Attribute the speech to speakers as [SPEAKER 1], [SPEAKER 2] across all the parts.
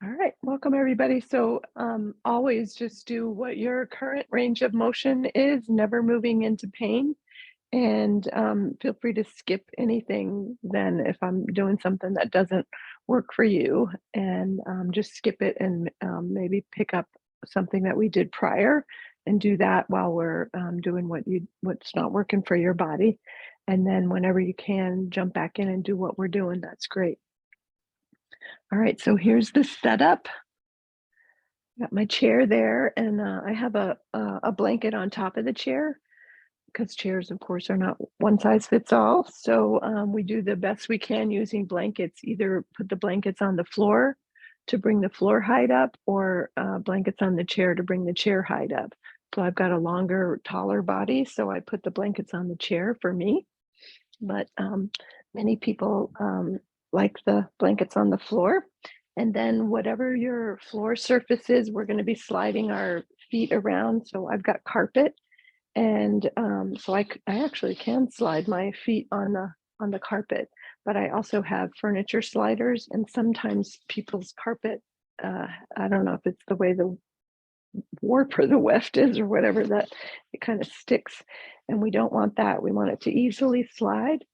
[SPEAKER 1] All right, welcome everybody. So always just do what your current range of motion is, never moving into pain. And feel free to skip anything then if I'm doing something that doesn't work for you. And just skip it and maybe pick up something that we did prior and do that while we're doing what's not working for your body. And then whenever you can jump back in and do what we're doing, that's great. All right, so here's the setup. Got my chair there, and I have a blanket on top of the chair because chairs, of course, are not one size fits all. So we do the best we can using blankets. Either put the blankets on the floor to bring the floor height up, or blankets on the chair to bring the chair height up. So I've got a longer, taller body, so I put the blankets on the chair for me. But many people like the blankets on the floor. And then whatever your floor surface is, we're going to be sliding our feet around. So I've got carpet, and so I actually can slide my feet on the carpet. But I also have furniture sliders, and sometimes people's carpet. I don't know if it's the way the warp or the weft is or whatever, that it kind of sticks, and we don't want that. We want it to easily slide.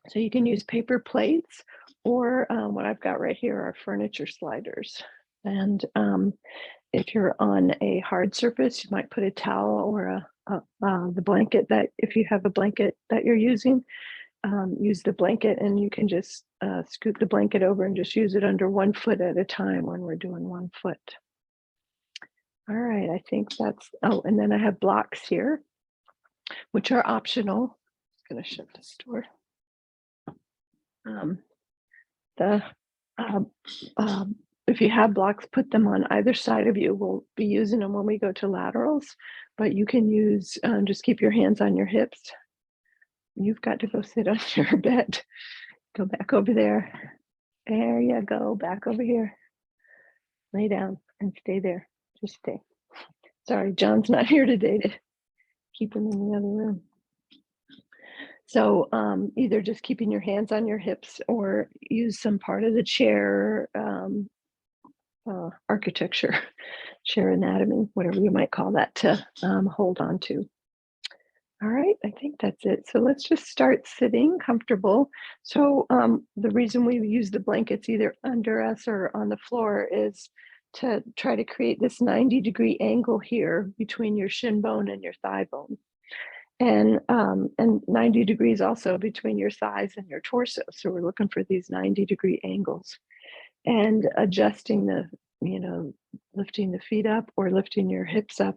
[SPEAKER 1] So you can use paper plates, or what I've got right here are furniture sliders. And if you're on a hard surface, you might put a towel or the blanket, that if you have a blanket that you're using, use the blanket, and you can just scoot the blanket over and just use it under 1 foot at a time when we're doing 1 foot. All right, I think that's, oh, and then I have blocks here, which are optional. I'm going to shut this door. Um, the um, um, if you have blocks, put them on either side of you. We'll be using them when we go to laterals, but you can use, just keep your hands on your hips. You've got to go sit on your bed. Go back over there. There you go. Back over here. Lay down and stay there. Just stay. Sorry, John's not here today to keep him in the other room. So either just keeping your hands on your hips, or use some part of the chair architecture, chair anatomy, whatever you might call that, to hold on to. All right, I think that's it. So let's just start sitting comfortable. So the reason we use the blankets either under us or on the floor is to try to create this 90-degree angle here between your shin bone and your thigh bone. And 90 degrees also between your thighs and your torso. So we're looking for these 90-degree angles, and adjusting lifting the feet up or lifting your hips up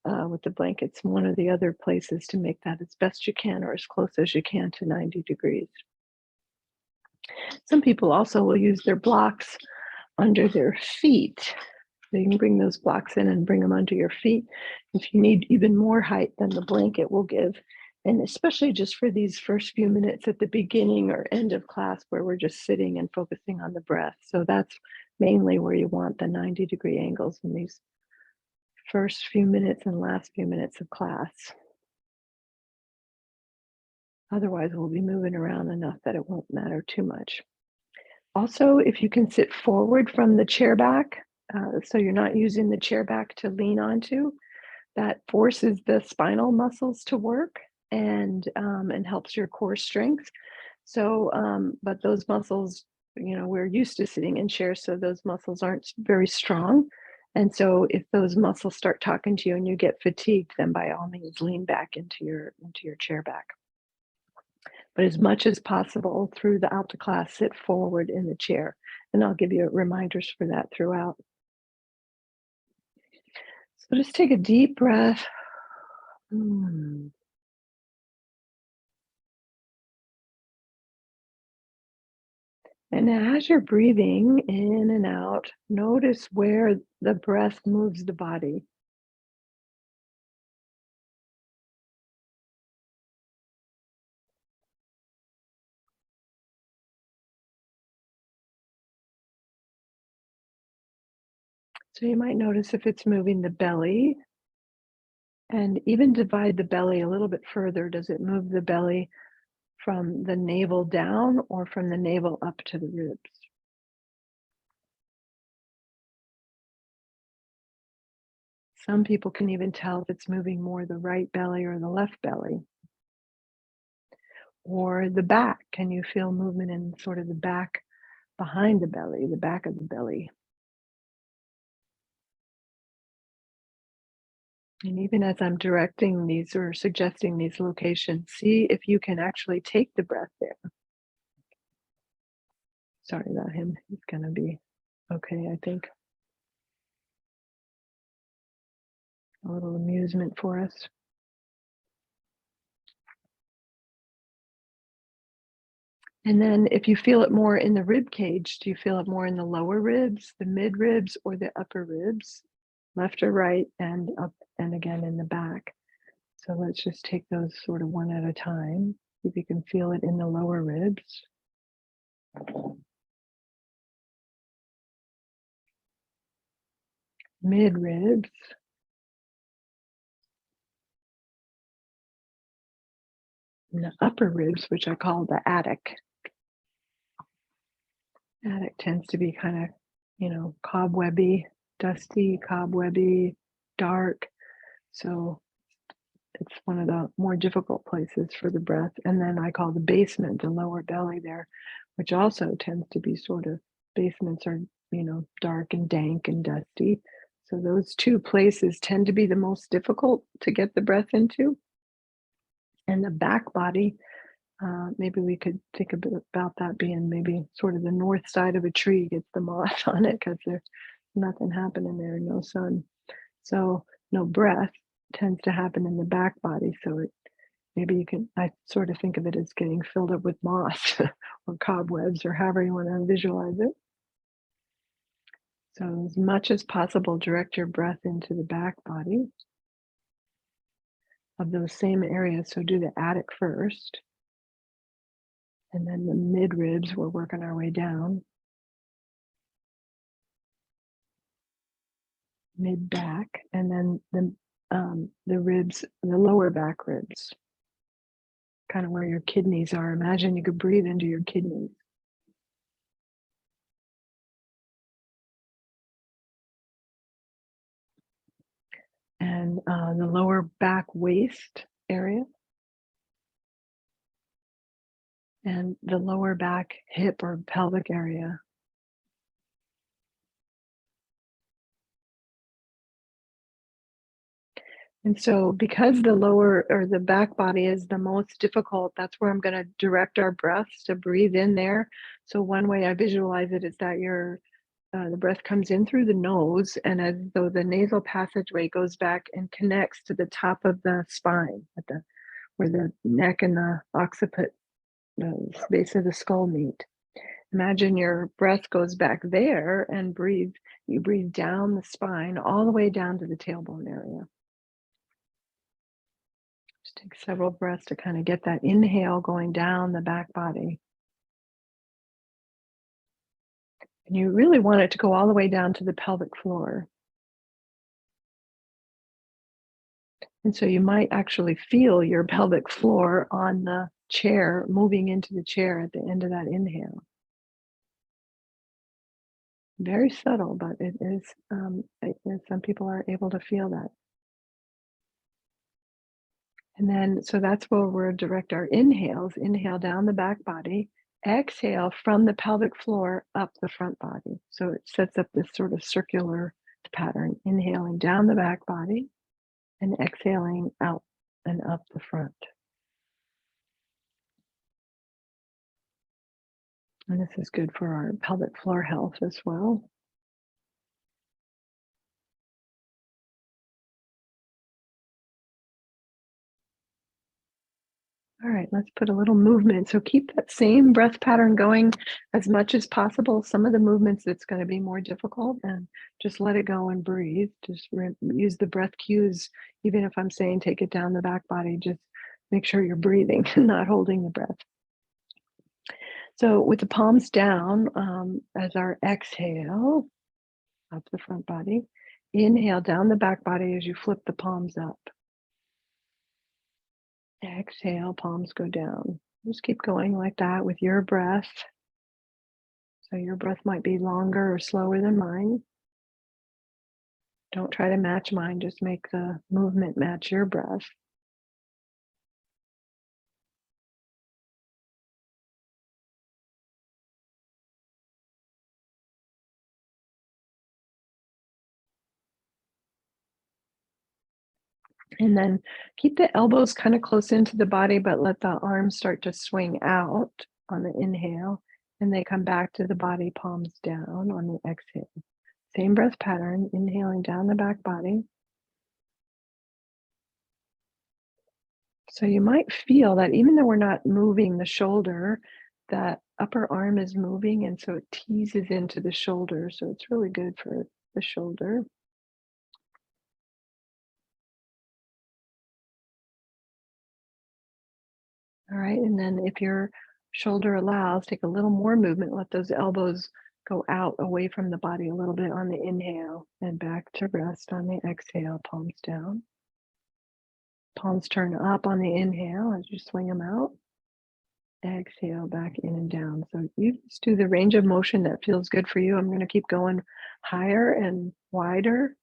[SPEAKER 1] with the blankets, one of the other places, to make that as best you can or as close as you can to 90 degrees. Some people also will use their blocks under their feet. So you can bring those blocks in and bring them under your feet if you need even more height than the blanket will give. And especially just for these first few minutes at the beginning or end of class, where we're just sitting and focusing on the breath. So that's mainly where you want the 90-degree angles, in these first few minutes and last few minutes of class. Otherwise, we'll be moving around enough that it won't matter too much. Also, if you can sit forward from the chair back, so you're not using the chair back to lean onto, that forces the spinal muscles to work, and helps your core strength. So, but those muscles, we're used to sitting in chairs, so those muscles aren't very strong. And so if those muscles start talking to you and you get fatigued, then by all means lean back into your chair back. But as much as possible throughout the class, sit forward in the chair. And I'll give you reminders for that throughout. So just take a deep breath. Mm. And as you're breathing in and out, notice where the breath moves the body. So you might notice if it's moving the belly, and even divide the belly a little bit further. Does it move the belly from the navel down or from the navel up to the ribs? Some people can even tell if it's moving more the right belly or the left belly or the back. Can you feel movement in sort of the back behind the belly, the back of the belly? And even as I'm directing these or suggesting these locations, see if you can actually take the breath there. Sorry about him. He's going to be okay, I think. A little amusement for us. And then if you feel it more in the rib cage, do you feel it more in the lower ribs, the mid ribs, or the upper ribs, left or right, and up and again in the back? So let's just take those sort of one at a time. If you can feel it in the lower ribs. Mid ribs. And the upper ribs, which I call the attic. Attic tends to be kind of, cobwebby, dusty, cobwebby, dark. So it's one of the more difficult places for the breath. And then I call the basement, the lower belly there, which also tends to be sort of basements are, dark and dank and dusty. So those two places tend to be the most difficult to get the breath into. And the back body, maybe we could think a bit about that being maybe sort of the north side of a tree gets the moss on it because there's nothing happening there, no sun. So no breath tends to happen in the back body. So maybe I sort of think of it as getting filled up with moss or cobwebs or however you want to visualize it. So as much as possible, direct your breath into the back body of those same areas. So do the attic first. And then the mid ribs, we're working our way down. Mid back, and then the ribs, the lower back ribs, kind of where your kidneys are. Imagine you could breathe into your kidneys. And the lower back waist area. And the lower back hip or pelvic area. And so because the lower or the back body is the most difficult, that's where I'm going to direct our breaths to breathe in there. So one way I visualize it is that the breath comes in through the nose, and as though the nasal passageway goes back and connects to the top of the spine, where the neck and the occiput, the base of the skull meet. Imagine your breath goes back there and you breathe down the spine all the way down to the tailbone area. Just take several breaths to kind of get that inhale going down the back body. And you really want it to go all the way down to the pelvic floor. And so you might actually feel your pelvic floor on the chair, moving into the chair at the end of that inhale. Very subtle, but some people are able to feel that. And then, so that's where we'll direct our inhales. Inhale down the back body, exhale from the pelvic floor up the front body. So it sets up this sort of circular pattern, inhaling down the back body and exhaling out and up the front. And this is good for our pelvic floor health as well. All right, let's put a little movement. So keep that same breath pattern going as much as possible. Some of the movements it's going to be more difficult, and just let it go and breathe. Just use the breath cues. Even if I'm saying take it down the back body, just make sure you're breathing and not holding the breath. So with the palms down as our exhale up the front body, inhale down the back body as you flip the palms up. Exhale, palms go down. Just keep going like that with your breath. So your breath might be longer or slower than mine. Don't try to match mine, just make the movement match your breath. And then keep the elbows kind of close into the body, but let the arms start to swing out on the inhale, and they come back to the body, palms down on the exhale. Same breath pattern, inhaling down the back body. So you might feel that even though we're not moving the shoulder, that upper arm is moving, and so it teases into the shoulder. So it's really good for the shoulder. All right, and then if your shoulder allows, take a little more movement. Let those elbows go out away from the body a little bit on the inhale and back to rest on the exhale, palms down. Palms turn up on the inhale as you swing them out. Exhale back in and down. So you just do the range of motion that feels good for you. I'm going to keep going higher and wider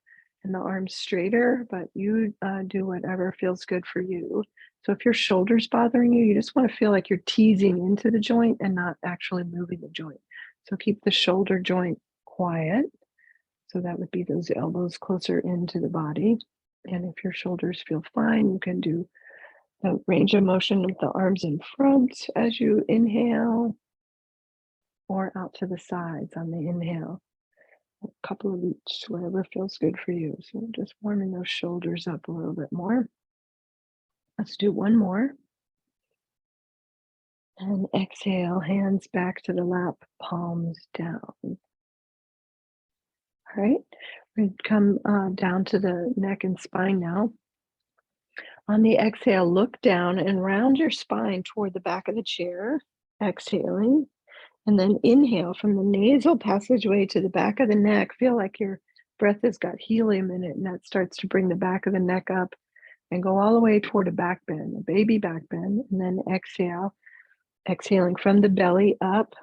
[SPEAKER 1] and the arms straighter, but you do whatever feels good for you. So if your shoulder's bothering you, you just want to feel like you're teasing into the joint and not actually moving the joint. So keep the shoulder joint quiet. So that would be those elbows closer into the body. And if your shoulders feel fine, you can do the range of motion with the arms in front as you inhale or out to the sides on the inhale. A couple of each, whatever feels good for you. So just warming those shoulders up a little bit more. Let's do one more. And exhale, hands back to the lap, palms down. All right, we come down to the neck and spine now. On the exhale, look down and round your spine toward the back of the chair. Exhaling. And then inhale from the nasal passageway to the back of the neck. Feel like your breath has got helium in it, and that starts to bring the back of the neck up and go all the way toward a back bend, a baby back bend. And then exhale, exhaling from the belly up,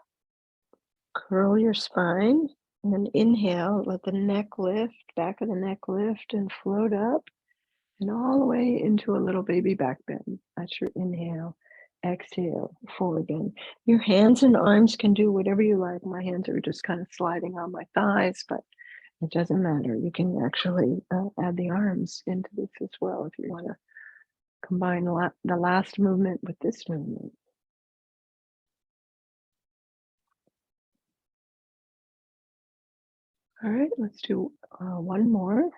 [SPEAKER 1] curl your spine. And then inhale, let the neck lift, back of the neck lift and float up and all the way into a little baby back bend. That's your inhale. Exhale, forward bend. Your hands and arms can do whatever you like. My hands are just kind of sliding on my thighs, but it doesn't matter. You can actually add the arms into this as well if you want to combine the last movement with this movement. All right, let's do one more.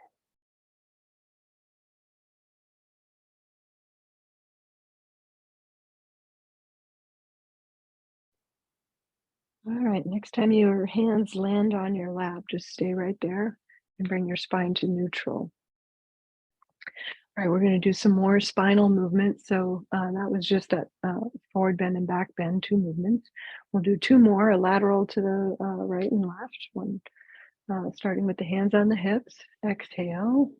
[SPEAKER 1] All right, next time your hands land on your lap, just stay right there and bring your spine to neutral. All right, we're going to do some more spinal movements. So that was just that forward bend and back bend, two movements. We'll do two more, a lateral to the right and left, one starting with the hands on the hips. Exhale.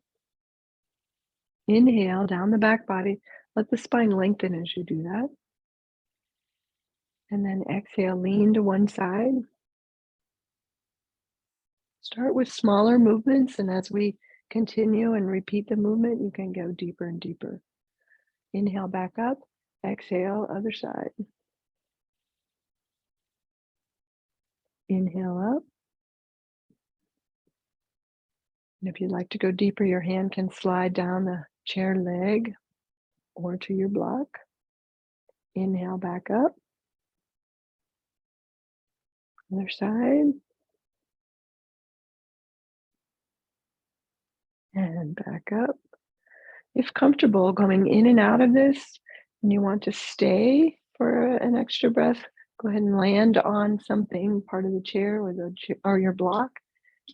[SPEAKER 1] Inhale down the back body. Let the spine lengthen as you do that. And then exhale, lean to one side. Start with smaller movements, and as we continue and repeat the movement, you can go deeper and deeper. Inhale back up, exhale, other side. Inhale up. And if you'd like to go deeper, your hand can slide down the chair leg or to your block. Inhale back up. Other side. And back up. If comfortable going in and out of this and you want to stay for an extra breath, go ahead and land on something, part of the chair or your block,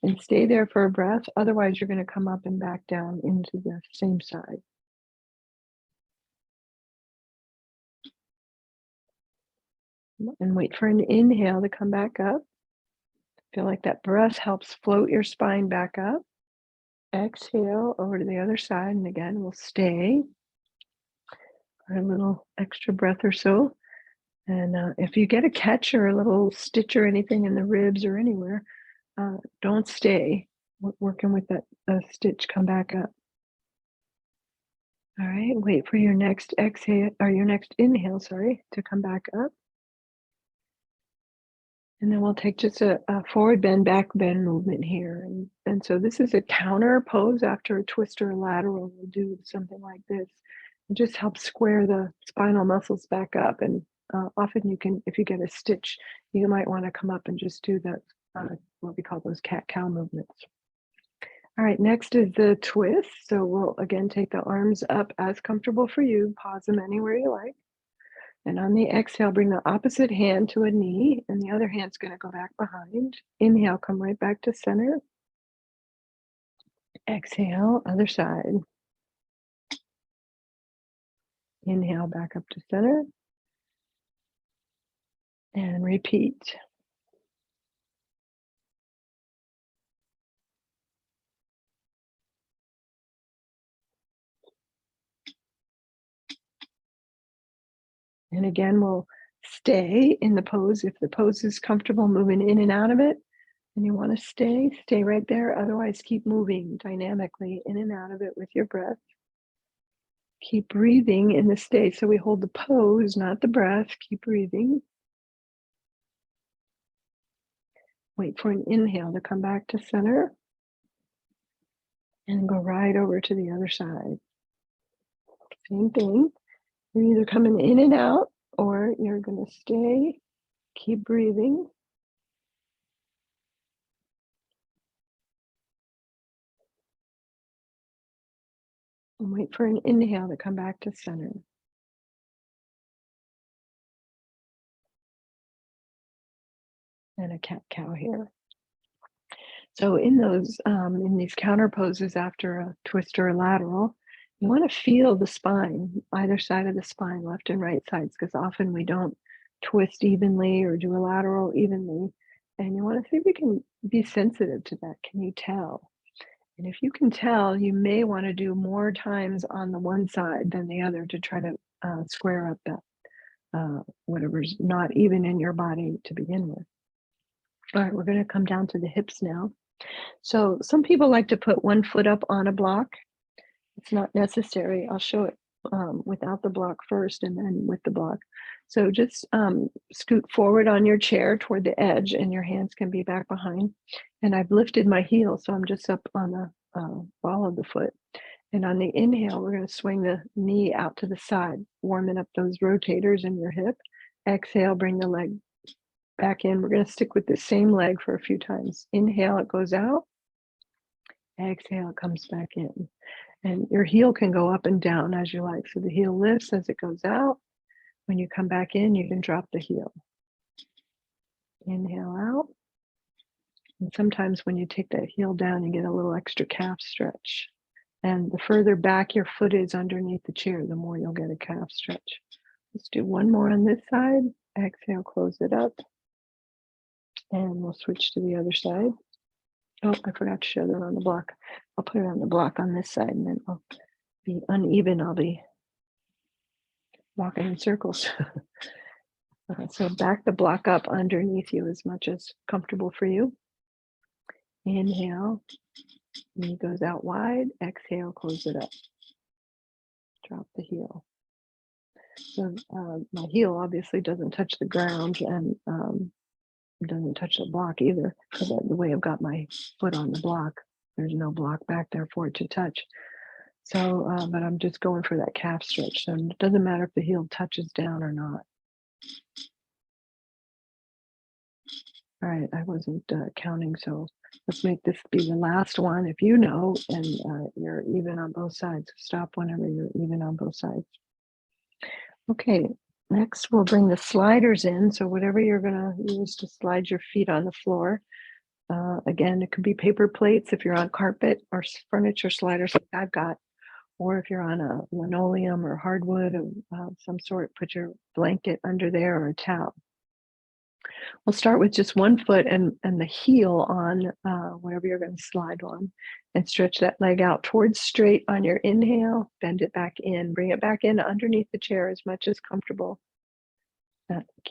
[SPEAKER 1] and stay there for a breath. Otherwise, you're going to come up and back down into the same side. And wait for an inhale to come back up. Feel like that breath helps float your spine back up. Exhale over to the other side. And again, we'll stay for a little extra breath or so. And if you get a catch or a little stitch or anything in the ribs or anywhere, don't stay. working with that stitch, come back up. All right, wait for your next exhale or your next inhale, sorry, to come back up. And then we'll take just a forward bend, back bend movement here. And so this is a counter pose after a twist or a lateral. We'll do something like this. It just helps square the spinal muscles back up. And often you can, if you get a stitch, you might want to come up and just do that, what we call those cat-cow movements. All right, next is the twist. So we'll again take the arms up as comfortable for you. Pause them anywhere you like. And on the exhale, bring the opposite hand to a knee, and the other hand's going to go back behind. Inhale, come right back to center. Exhale, other side. Inhale, back up to center. And repeat. And again, we'll stay in the pose. If the pose is comfortable moving in and out of it, and you want to stay right there. Otherwise, keep moving dynamically in and out of it with your breath. Keep breathing in the stay. So we hold the pose, not the breath. Keep breathing. Wait for an inhale to come back to center. And go right over to the other side. Same thing. You're either coming in and out, or you're going to stay. Keep breathing. And wait for an inhale to come back to center. And a cat-cow here. So in these counter poses after a twist or a lateral, you want to feel the spine, either side of the spine, left and right sides, because often we don't twist evenly or do a lateral evenly. And you want to see if you can be sensitive to that. Can you tell? And if you can tell, you may want to do more times on the one side than the other to try to square up that whatever's not even in your body to begin with. All right, we're going to come down to the hips now. So some people like to put one foot up on a block. It's not necessary. I'll show it without the block first and then with the block. So just scoot forward on your chair toward the edge, and your hands can be back behind. And I've lifted my heel, so I'm just up on the ball of the foot. And on the inhale, we're going to swing the knee out to the side, warming up those rotators in your hip. Exhale, bring the leg back in. We're going to stick with the same leg for a few times. Inhale, it goes out. Exhale, it comes back in. And your heel can go up and down as you like. So the heel lifts as it goes out. When you come back in, you can drop the heel. Inhale out. And sometimes when you take that heel down, you get a little extra calf stretch. And the further back your foot is underneath the chair, the more you'll get a calf stretch. Let's do one more on this side. Exhale, close it up. And we'll switch to the other side. Oh, I forgot to show that on the block. I'll put it on the block on this side, and then I'll be uneven. I'll be walking in circles. So back the block up underneath you as much as comfortable for you. Inhale, knee goes out wide. Exhale, close it up. Drop the heel. So my heel obviously doesn't touch the ground, and doesn't touch the block either, because the way I've got my foot on the block, there's no block back there for it to touch. So, but I'm just going for that calf stretch. So it doesn't matter if the heel touches down or not. All right, I wasn't counting, so let's make this be the last one. If you know, and you're even on both sides, stop whenever you're even on both sides. Okay, next we'll bring the sliders in. So whatever you're gonna use to slide your feet on the floor. Again, it could be paper plates if you're on carpet, or furniture sliders like I've got, or if you're on a linoleum or hardwood of some sort, put your blanket under there or a towel. We'll start with just one foot and the heel on whatever you're going to slide on, and stretch that leg out towards straight on your inhale. Bend it back in, bring it back in underneath the chair as much as comfortable.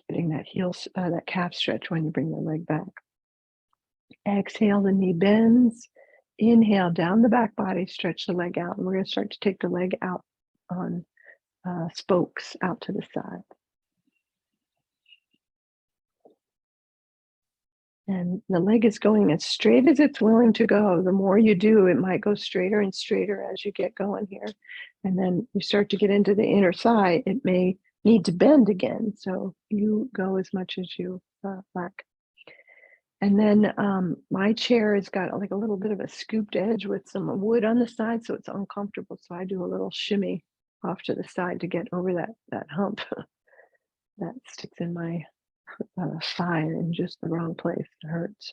[SPEAKER 1] Getting that heel, that calf stretch when you bring the leg back. Exhale, the knee bends. inhale down the back body, stretch the leg out. And we're going to start to take the leg out on spokes out to the side. And the leg is going as straight as it's willing to go. The more you do, it might go straighter and straighter as you get going here. And then you start to get into the inner thigh, it may need to bend again. So you go as much as you like. And then my chair has got like a little bit of a scooped edge with some wood on the side, so it's uncomfortable. So I do a little shimmy off to the side to get over that hump that sticks in my thigh in just the wrong place. It hurts.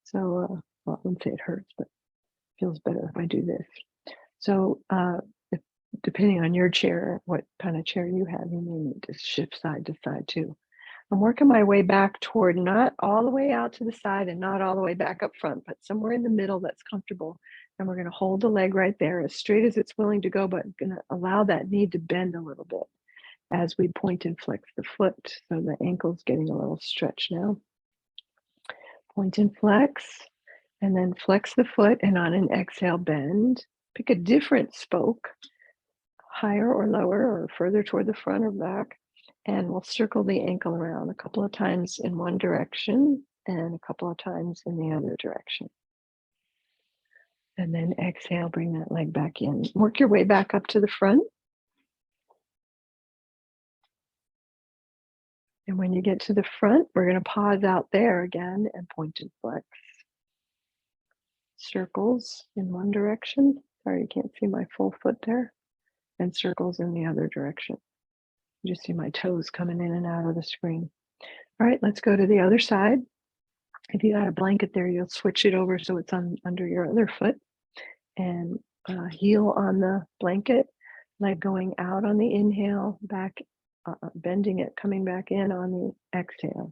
[SPEAKER 1] So, well, I wouldn't say it hurts, but it feels better if I do this. So, depending on your chair, what kind of chair you have, you may need to shift side to side too. I'm working my way back toward not all the way out to the side and not all the way back up front, but somewhere in the middle that's comfortable. And we're going to hold the leg right there as straight as it's willing to go, but going to allow that knee to bend a little bit as we point and flex the foot. So the ankle's getting a little stretch now. Point and flex, and then flex the foot, and on an exhale, bend. Pick a different spoke, higher or lower or further toward the front or back, and we'll circle the ankle around a couple of times in one direction and a couple of times in the other direction. And then exhale, bring that leg back in. Work your way back up to the front. And when you get to the front, we're going to pause out there again and point and flex. Circles in one direction. Sorry, you can't see my full foot there. And circles in the other direction. You just see my toes coming in and out of the screen. All right, let's go to the other side. If you got a blanket there, you'll switch it over so it's under your other foot. And heel on the blanket, leg going out on the inhale, back, bending it, coming back in on the exhale.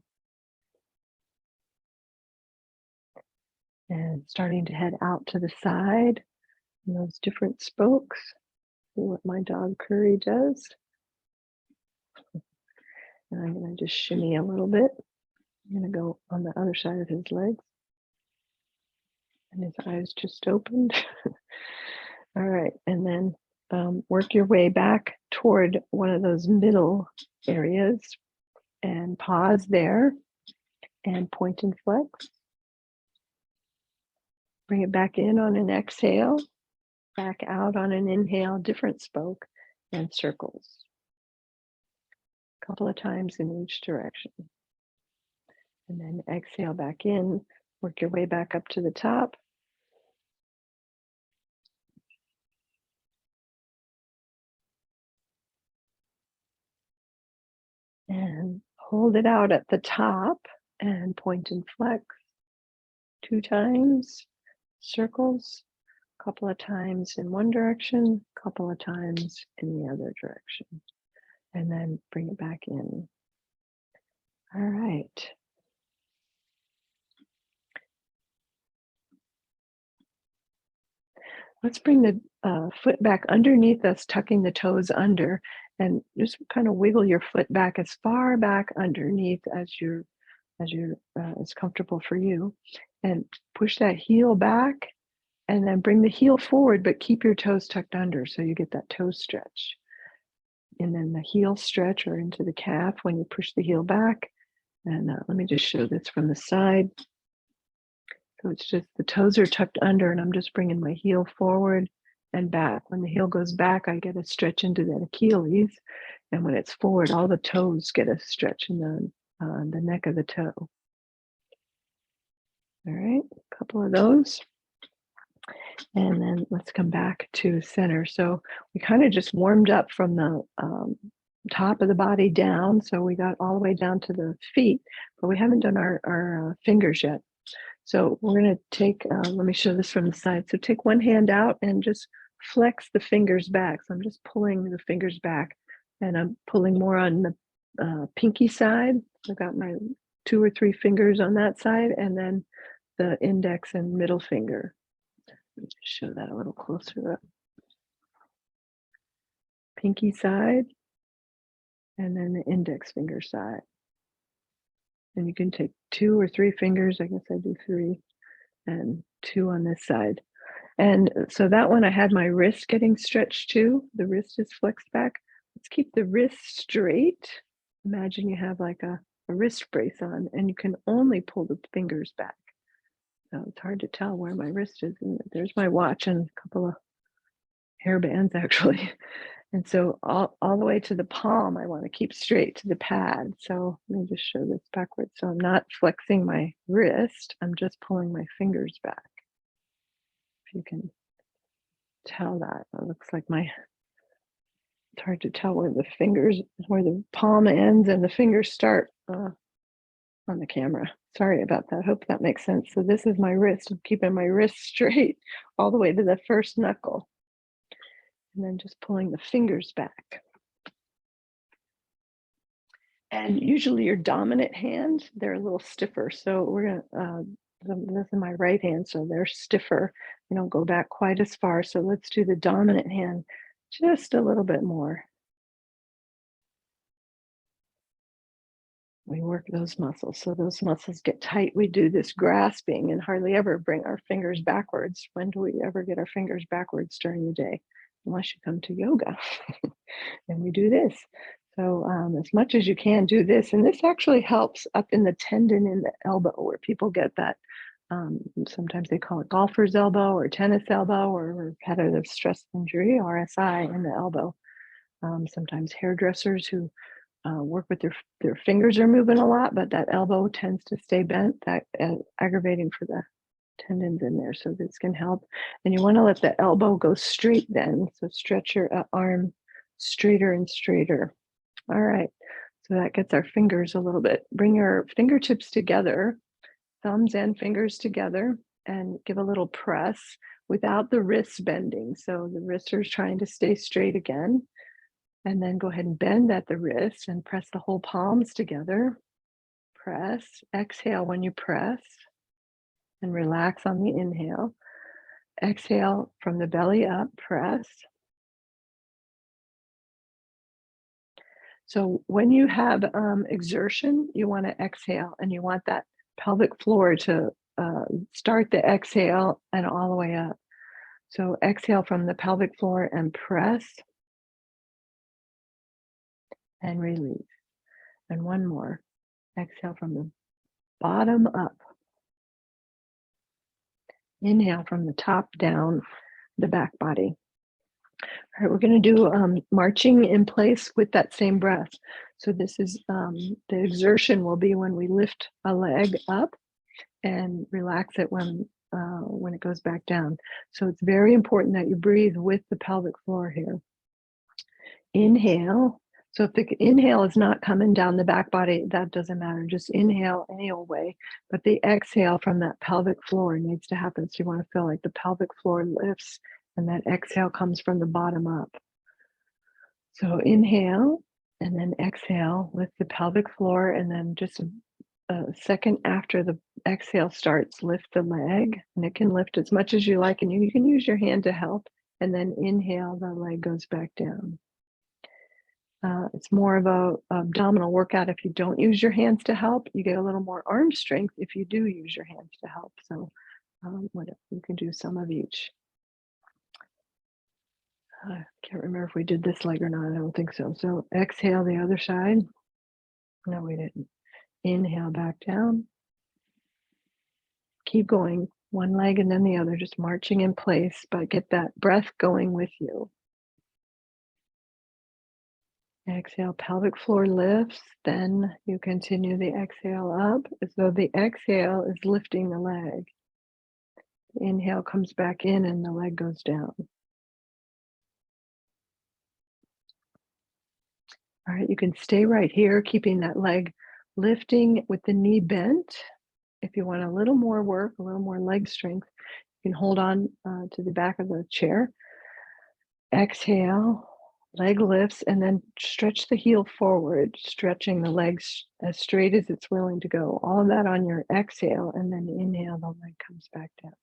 [SPEAKER 1] And starting to head out to the side in those different spokes. See what my dog Curry does. And I'm going to just shimmy a little bit. I'm going to go on the other side of his legs. And his eyes just opened. All right, and then work your way back toward one of those middle areas and pause there and point and flex. Bring it back in on an exhale, back out on an inhale, different spoke, and circles. A couple of times in each direction. And then exhale back in, work your way back up to the top. And hold it out at the top and point and flex 2 times, circles, a couple of times in one direction, a couple of times in the other direction, and then bring it back in. All right. Let's bring the foot back underneath us, tucking the toes under, and just kind of wiggle your foot back as far back underneath as it's comfortable for you, and push that heel back, and then bring the heel forward, but keep your toes tucked under so you get that toe stretch. And then the heel stretch or into the calf when you push the heel back. And let me just show this from the side. So it's just the toes are tucked under, and I'm just bringing my heel forward and back. When the heel goes back, I get a stretch into that Achilles. And when it's forward, all the toes get a stretch in the neck of the toe. All right, a couple of those. And then let's come back to center. So we kind of just warmed up from the top of the body down. So we got all the way down to the feet, but we haven't done our fingers yet. So we're going to take, let me show this from the side. So take one hand out and just flex the fingers back. So I'm just pulling the fingers back, and I'm pulling more on the pinky side. I've got my 2 or 3 fingers on that side, and then the index and middle finger. Let me just show that a little closer up. Pinky side, and then the index finger side. And you can take 2 or 3 fingers, I guess I do 3, and 2 on this side. And so that one I had my wrist getting stretched too. The wrist is flexed back. Let's keep the wrist straight. Imagine you have like a wrist brace on and you can only pull the fingers back. So it's hard to tell where my wrist is. And there's my watch and a couple of hair bands actually. And so all the way to the palm, I want to keep straight to the pad. So let me just show this backwards. So I'm not flexing my wrist. I'm just pulling my fingers back. If you can tell that, it looks like it's hard to tell where the palm ends and the fingers start on the camera. Sorry about that. Hope that makes sense. So this is my wrist. I'm keeping my wrist straight all the way to the first knuckle. And then just pulling the fingers back. And usually your dominant hand, they're a little stiffer. So we're gonna, this is my right hand, so they're stiffer. They don't go back quite as far. So let's do the dominant hand just a little bit more. We work those muscles. So those muscles get tight. We do this grasping and hardly ever bring our fingers backwards. When do we ever get our fingers backwards during the day? Unless you come to yoga. And we do this. So as much as you can do this, and this actually helps up in the tendon in the elbow where people get that. Sometimes they call it golfer's elbow or tennis elbow or repetitive stress injury, RSI, in the elbow. Sometimes hairdressers who work with their fingers are moving a lot, but that elbow tends to stay bent. That aggravating for the tendons in there. So this can help. And you want to let the elbow go straight then. So stretch your arm straighter and straighter. All right. So that gets our fingers a little bit. Bring your fingertips together, thumbs and fingers together, and give a little press without the wrists bending. So the wrists are trying to stay straight again. And then go ahead and bend at the wrist and press the whole palms together. Press. Exhale when you press. And relax on the inhale. Exhale from the belly up, press. So when you have exertion, you want to exhale and you want that pelvic floor to start the exhale and all the way up. So exhale from the pelvic floor and press and release. And one more. Exhale from the bottom up. Inhale from the top down, the back body. All right, we're going to do marching in place with that same breath. So this is the exertion will be when we lift a leg up and relax it when it goes back down. So it's very important that you breathe with the pelvic floor here. Inhale. So if the inhale is not coming down the back body, that doesn't matter. Just inhale any old way. But the exhale from that pelvic floor needs to happen. So you want to feel like the pelvic floor lifts and that exhale comes from the bottom up. So inhale and then exhale with the pelvic floor, and then just a second after the exhale starts, lift the leg, and it can lift as much as you like, and you can use your hand to help, and then inhale, the leg goes back down. It's more of a abdominal workout if you don't use your hands to help. You get a little more arm strength if you do use your hands to help. So you can do some of each. I can't remember if we did this leg or not. I don't think so. So exhale the other side. No, we didn't. Inhale back down. Keep going. One leg and then the other, just marching in place, but get that breath going with you. Exhale, pelvic floor lifts. Then you continue the exhale up as though the exhale is lifting the leg. The inhale comes back in and the leg goes down. All right, you can stay right here, keeping that leg lifting with the knee bent. If you want a little more work, a little more leg strength, you can hold on to the back of the chair. Exhale, leg lifts, and then stretch the heel forward, stretching the legs as straight as it's willing to go. All of that on your exhale, and then inhale, the leg comes back down.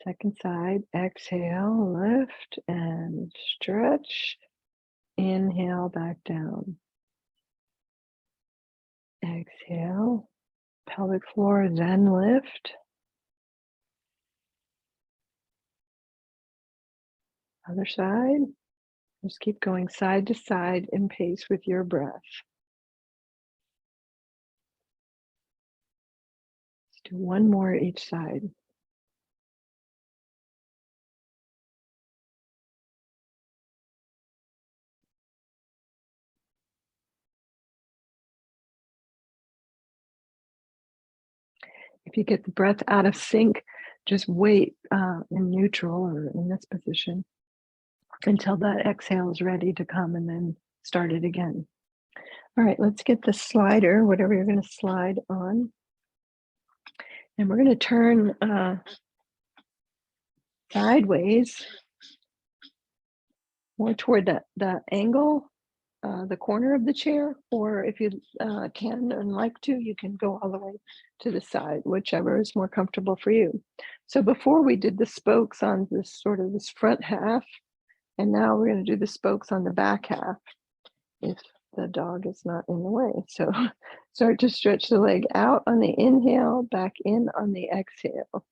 [SPEAKER 1] Second side, exhale, lift and stretch. Inhale, back down. Exhale, pelvic floor, then lift. Other side. Just keep going side to side in pace with your breath. Let's do one more each side. If you get the breath out of sync, just wait in neutral or in this position until that exhale is ready to come and then start it again. All right, let's get the slider, whatever you're going to slide on. And we're going to turn sideways, more toward the angle, the corner of the chair, or if you can and like to, you can go all the way to the side, whichever is more comfortable for you. So before we did the spokes on this sort of this front half, and now we're going to do the spokes on the back half, if the dog is not in the way. So start to stretch the leg out on the inhale, back in on the exhale.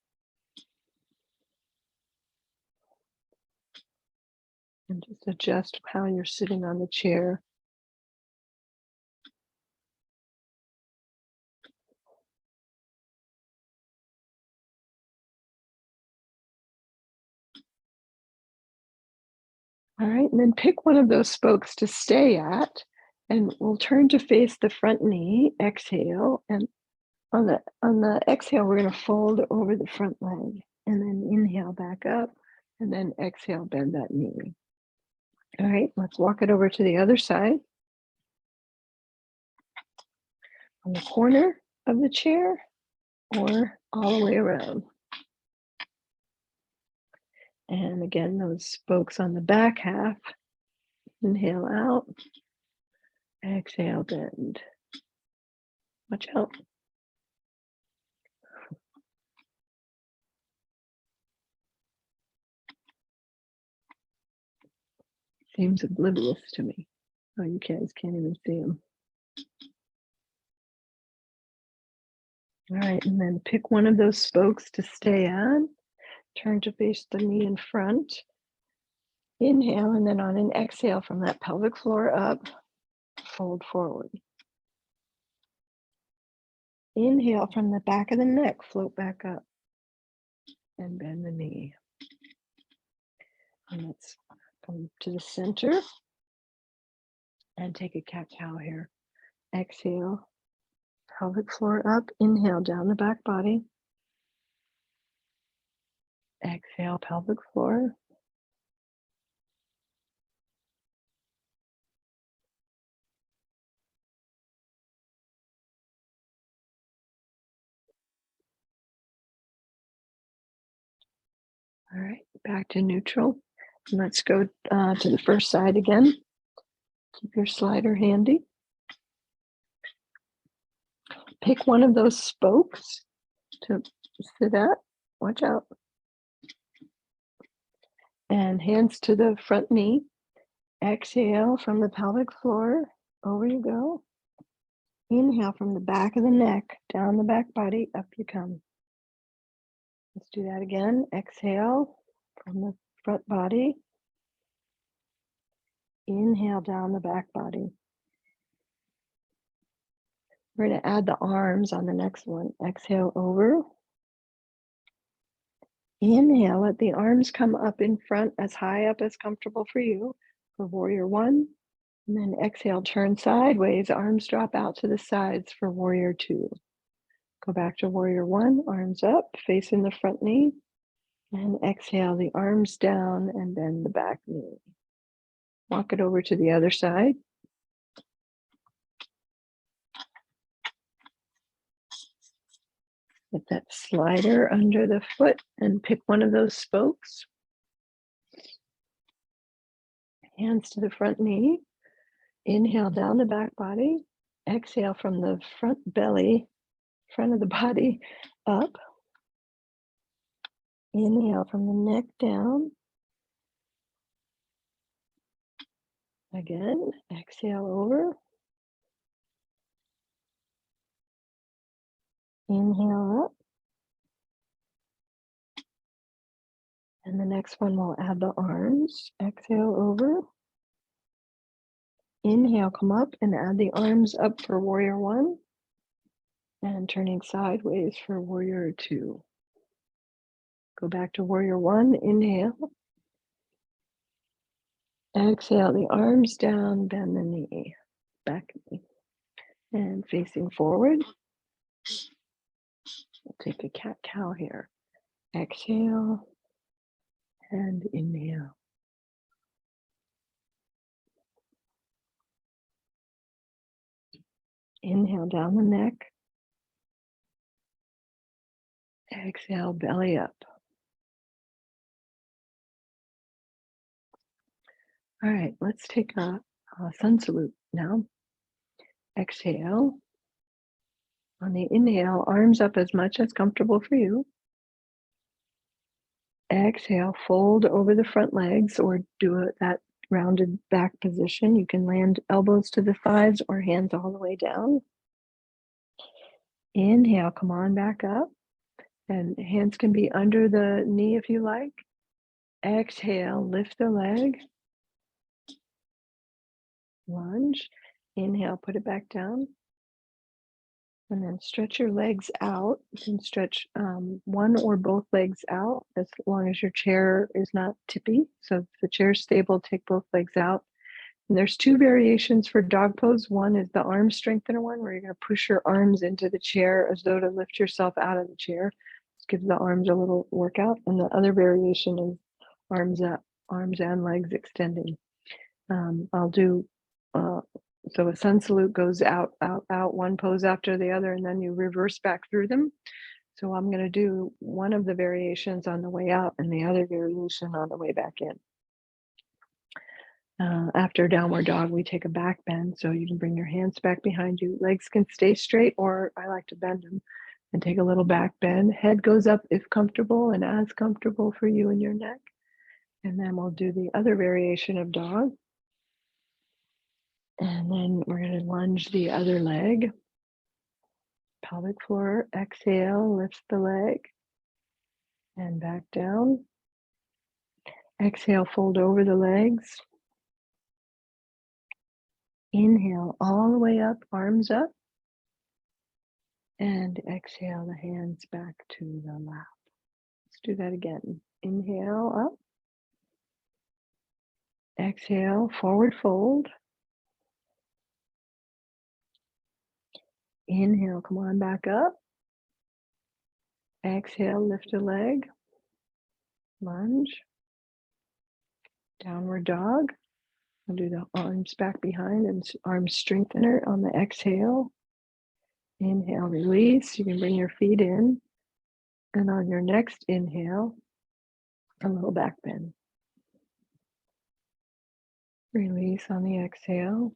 [SPEAKER 1] And just adjust how you're sitting on the chair. All right, and then pick one of those spokes to stay at, and we'll turn to face the front knee, exhale, and on the exhale, we're going to fold over the front leg, and then inhale back up, and then exhale, bend that knee. All right, let's walk it over to the other side. On the corner of the chair or all the way around. And again, those spokes on the back half. Inhale out, exhale, bend. Watch out. Seems oblivious to me. Oh, you guys can't even see him. All right, and then pick one of those spokes to stay on. Turn to face the knee in front. Inhale, and then on an exhale from that pelvic floor up, fold forward. Inhale from the back of the neck, float back up and bend the knee. And let's come to the center and take a cat-cow here. Exhale, pelvic floor up. Inhale, down the back body. Exhale, pelvic floor. All right, back to neutral. And let's go to the first side again. Keep your slider handy. Pick one of those spokes to sit at. Watch out. And hands to the front knee. Exhale from the pelvic floor. Over you go. Inhale from the back of the neck, down the back body, up you come. Let's do that again. Exhale from the front body. Inhale down the back body. We're going to add the arms on the next one. Exhale over. Inhale, let the arms come up in front as high up as comfortable for you for warrior one. And then exhale, turn sideways, arms drop out to the sides for warrior two. Go back to warrior one, arms up, facing the front knee. And exhale, the arms down and bend the back knee. Walk it over to the other side. Get that slider under the foot and pick one of those spokes. Hands to the front knee. Inhale down the back body. Exhale from the front belly, front of the body up. Inhale from the neck down. Again, exhale over. Inhale up. And the next one, we'll add the arms. Exhale over. Inhale, come up and add the arms up for warrior one. And turning sideways for warrior two. Go back to warrior one, inhale. Exhale, the arms down, bend the knee, back knee. And facing forward. We'll take a cat-cow here. Exhale and inhale. Inhale down the neck. Exhale, belly up. All right, let's take a sun salute now. Exhale. On the inhale, arms up as much as comfortable for you. Exhale, fold over the front legs or do that rounded back position. You can land elbows to the thighs or hands all the way down. Inhale, come on back up. And hands can be under the knee if you like. Exhale, lift the leg. Lunge. Inhale, put it back down. And then stretch your legs out. You can stretch one or both legs out as long as your chair is not tippy. So if the chair is stable, take both legs out. And there's two variations for dog pose. One is the arm strengthener one, where you're going to push your arms into the chair as though to lift yourself out of the chair. This gives the arms a little workout. And the other variation is arms up, arms and legs extending. I'll do so a sun salute goes out, one pose after the other, and then you reverse back through them. So I'm going to do one of the variations on the way out and the other variation on the way back in. After downward dog, we take a back bend. So you can bring your hands back behind you. Legs can stay straight, or I like to bend them and take a little back bend. Head goes up if comfortable and as comfortable for you and your neck. And then we'll do the other variation of dog. And then we're going to lunge the other leg. Pelvic floor, exhale, lift the leg and back down. Exhale, fold over the legs. Inhale, all the way up, arms up. And exhale, the hands back to the lap. Let's do that again. Inhale, up. Exhale, forward fold. Inhale, come on back up. Exhale, lift a leg. Lunge. Downward dog. I'll do the arms back behind and arm strengthener on the exhale. Inhale, release. You can bring your feet in. And on your next inhale, a little back bend. Release on the exhale.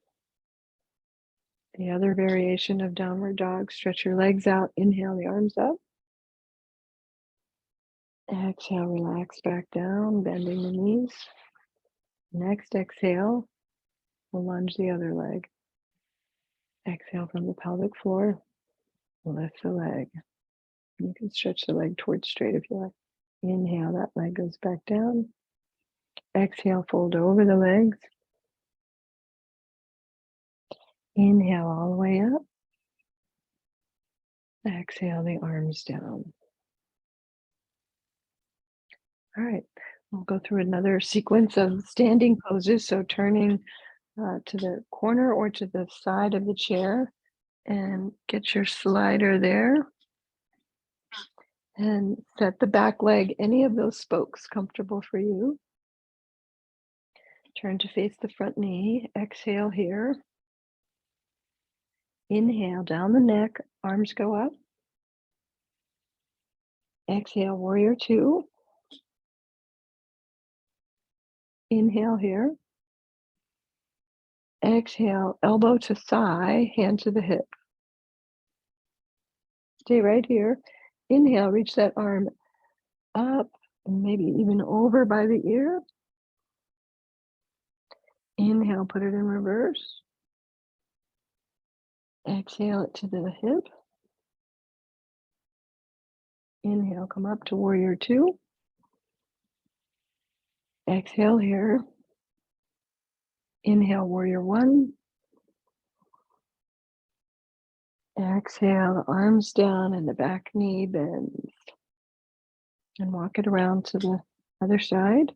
[SPEAKER 1] The other variation of downward dog, stretch your legs out. Inhale, the arms up. Exhale, relax back down, bending the knees. Next exhale, we'll lunge the other leg. Exhale from the pelvic floor, lift the leg. You can stretch the leg towards straight if you like. Inhale, that leg goes back down. Exhale, fold over the legs. Inhale all the way up. Exhale the arms down. All right, we'll go through another sequence of standing poses. So turning to the corner or to the side of the chair and get your slider there. And set the back leg, any of those spokes comfortable for you. Turn to face the front knee. Exhale here. Inhale down the neck, arms go up. Exhale, warrior two. Inhale here. Exhale, elbow to thigh, hand to the hip. Stay right here. Inhale, reach that arm up and maybe even over by the ear. Inhale, put it in reverse. Exhale it to the hip. Inhale, come up to warrior two. Exhale here. Inhale, warrior one. Exhale, the arms down and the back knee bends. And walk it around to the other side.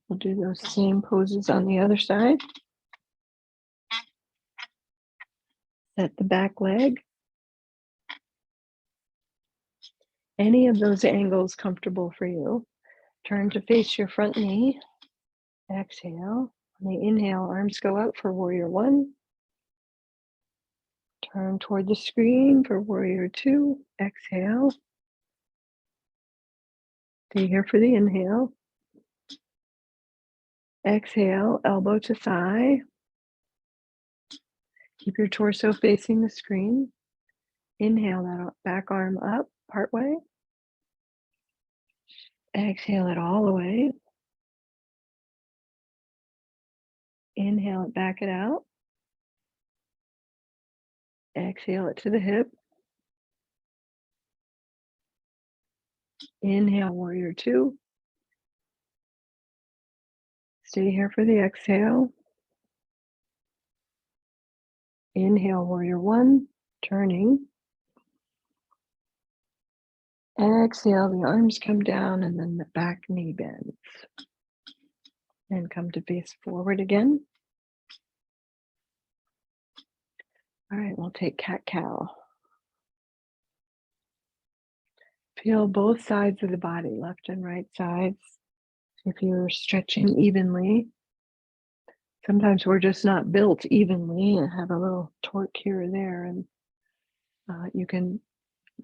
[SPEAKER 1] We'll do those same poses on the other side. Set the back leg. Any of those angles comfortable for you. Turn to face your front knee. Exhale. On the inhale, arms go out for warrior one. Turn toward the screen for warrior two. Exhale. Stay here for the inhale. Exhale, elbow to thigh. Keep your torso facing the screen. Inhale that back arm up partway. Exhale it all the way. Inhale it, back it out. Exhale it to the hip. Inhale, warrior two. Stay here for the exhale. Inhale, warrior one, turning. Exhale, the arms come down and then the back knee bends. And come to face forward again. All right, we'll take cat-cow. Feel both sides of the body, left and right sides. If you're stretching evenly, sometimes we're just not built evenly and have a little torque here or there. And you can,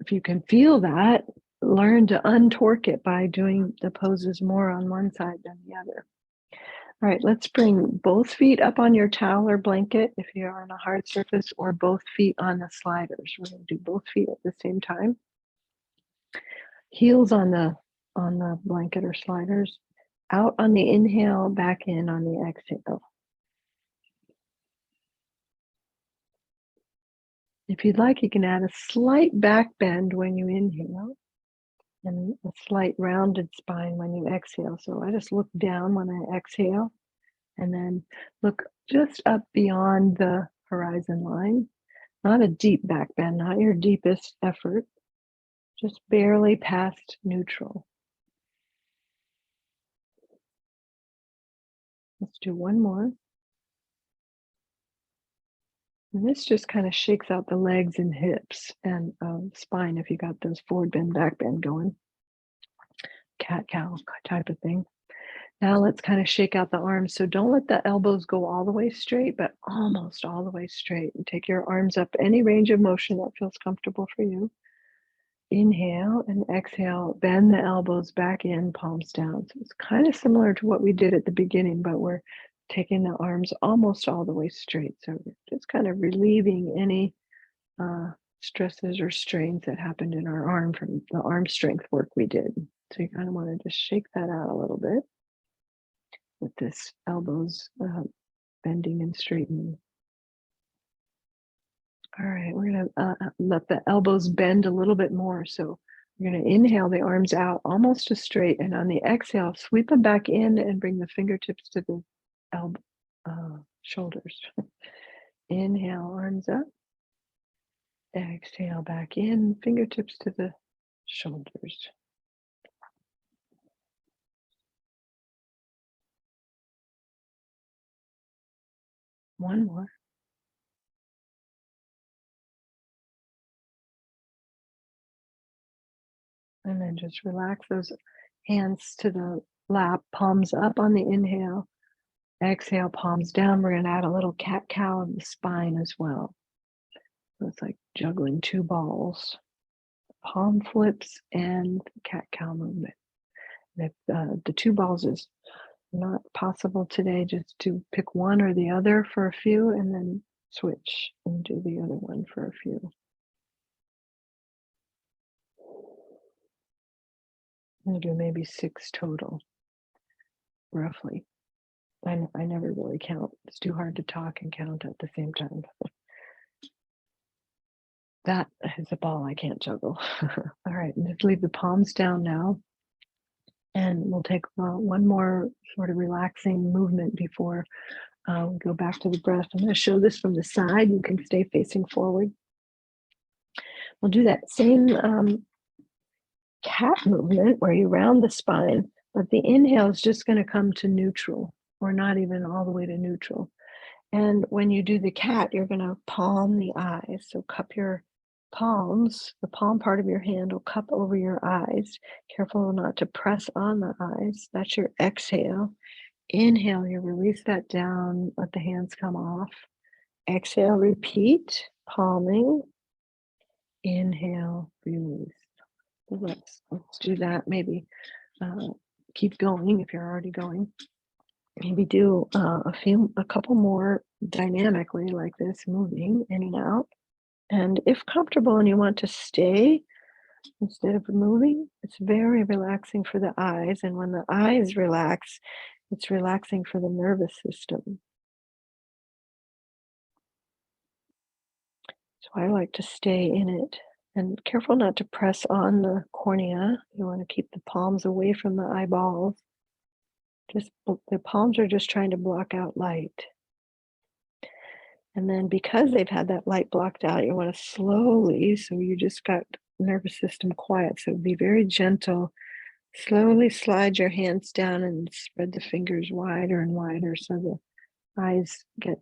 [SPEAKER 1] if you can feel that, learn to untorque it by doing the poses more on one side than the other. All right, let's bring both feet up on your towel or blanket if you're on a hard surface, or both feet on the sliders. We're going to do both feet at the same time. Heels on the blanket or sliders. Out on the inhale, back in on the exhale. If you'd like, you can add a slight back bend when you inhale and a slight rounded spine when you exhale. So I just look down when I exhale and then look just up beyond the horizon line. Not a deep back bend, not your deepest effort, just barely past neutral. Let's do one more. And this just kind of shakes out the legs and hips and spine if you got those forward bend, back bend going. Cat-cow type of thing. Now let's kind of shake out the arms. So don't let the elbows go all the way straight, but almost all the way straight. And take your arms up any range of motion that feels comfortable for you. Inhale and exhale, bend the elbows back in, palms down. So it's kind of similar to what we did at the beginning, but we're taking the arms almost all the way straight. So just kind of relieving any stresses or strains that happened in our arm from the arm strength work we did. So you kind of want to just shake that out a little bit with this elbows bending and straightening. All right, we're going to let the elbows bend a little bit more. So we're going to inhale the arms out almost to straight, and on the exhale, sweep them back in and bring the fingertips to the shoulders. Inhale, arms up. Exhale, back in, fingertips to the shoulders. One more. And then just relax those hands to the lap, palms up on the inhale. Exhale, palms down. We're going to add a little cat-cow in the spine as well. So it's like juggling two balls. Palm flips and cat-cow movement. If the two balls is not possible today, just to pick one or the other for a few and then switch and do the other one for a few. I'm going to do maybe 6 total, roughly. I never really count. It's too hard to talk and count at the same time. That is a ball I can't juggle. All right, just leave the palms down now. And we'll take one more sort of relaxing movement before we go back to the breath. I'm going to show this from the side. You can stay facing forward. We'll do that same cat movement where you round the spine, but the inhale is just going to come to neutral, or not even all the way to neutral. And when you do the cat, you're going to palm the eyes. So cup your palms, the palm part of your hand will cup over your eyes. Careful not to press on the eyes. That's your exhale. Inhale, you release that down, let the hands come off. Exhale, repeat, palming. Inhale, release. So let's do that. Maybe keep going if you're already going. Maybe do a couple more dynamically like this, moving in and out. And if comfortable and you want to stay instead of moving, it's very relaxing for the eyes. And when the eyes relax, it's relaxing for the nervous system. So I like to stay in it. And careful not to press on the cornea. You want to keep the palms away from the eyeballs. Just the palms are just trying to block out light. And then because they've had that light blocked out, you want to slowly, so you just got nervous system quiet. So be very gentle. Slowly slide your hands down and spread the fingers wider and wider so the eyes get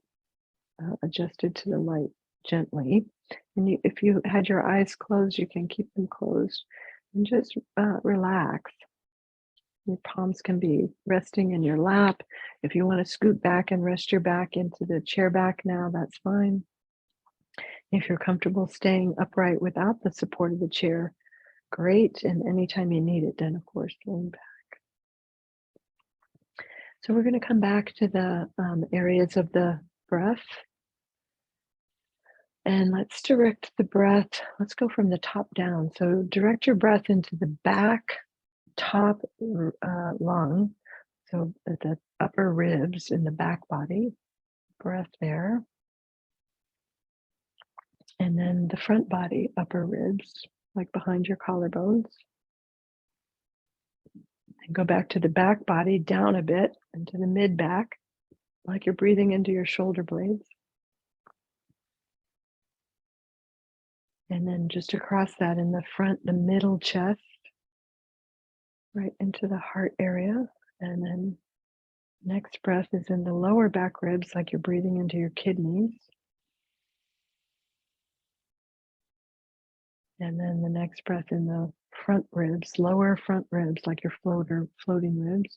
[SPEAKER 1] adjusted to the light gently. And if you had your eyes closed, you can keep them closed and just relax. Your palms can be resting in your lap. If you want to scoot back and rest your back into the chair back now, that's fine. If you're comfortable staying upright without the support of the chair, great. And anytime you need it, then of course, lean back. So we're going to come back to the areas of the breath. And let's direct the breath. Let's go from the top down. So direct your breath into the back top lung. So at the upper ribs in the back body, breath there. And then the front body, upper ribs, like behind your collarbones. And go back to the back body, down a bit, into the mid back, like you're breathing into your shoulder blades. And then just across that in the front, the middle chest, right into the heart area. And then next breath is in the lower back ribs, like you're breathing into your kidneys. And then the next breath in the front ribs, lower front ribs, like your floating ribs.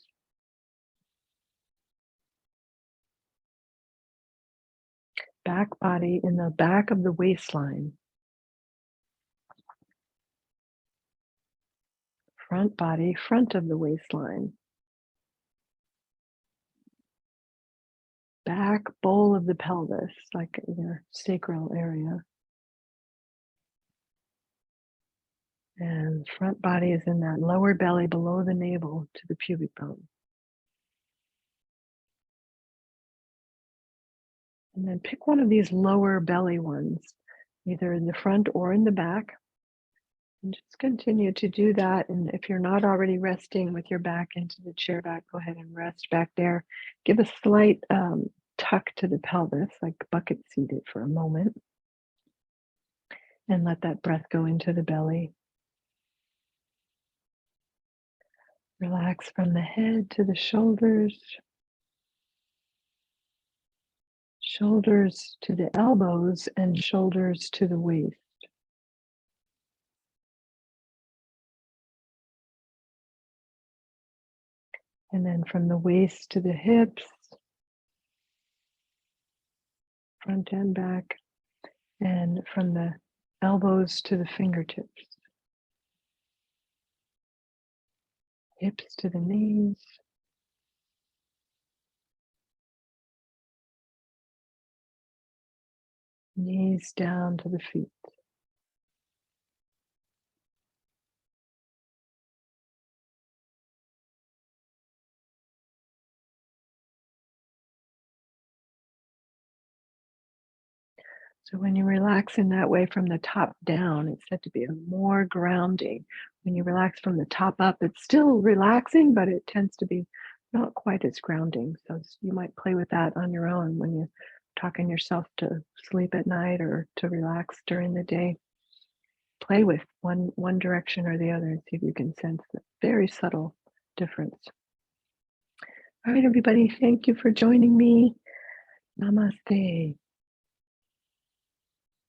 [SPEAKER 1] Back body in the back of the waistline. Front body, front of the waistline. Back bowl of the pelvis, like your sacral area. And front body is in that lower belly below the navel to the pubic bone. And then pick one of these lower belly ones, either in the front or in the back. And just continue to do that. And if you're not already resting with your back into the chair back, go ahead and rest back there. Give a slight tuck to the pelvis, like bucket seated for a moment. And let that breath go into the belly. Relax from the head to the shoulders. Shoulders to the elbows and shoulders to the waist. And then from the waist to the hips, front and back, and from the elbows to the fingertips. Hips to the knees. Knees down to the feet. So when you relax in that way from the top down, it's said to be a more grounding. When you relax from the top up, it's still relaxing, but it tends to be not quite as grounding. So you might play with that on your own when you're talking yourself to sleep at night or to relax during the day. Play with one direction or the other and see if you can sense the very subtle difference. All right, everybody, thank you for joining me. Namaste.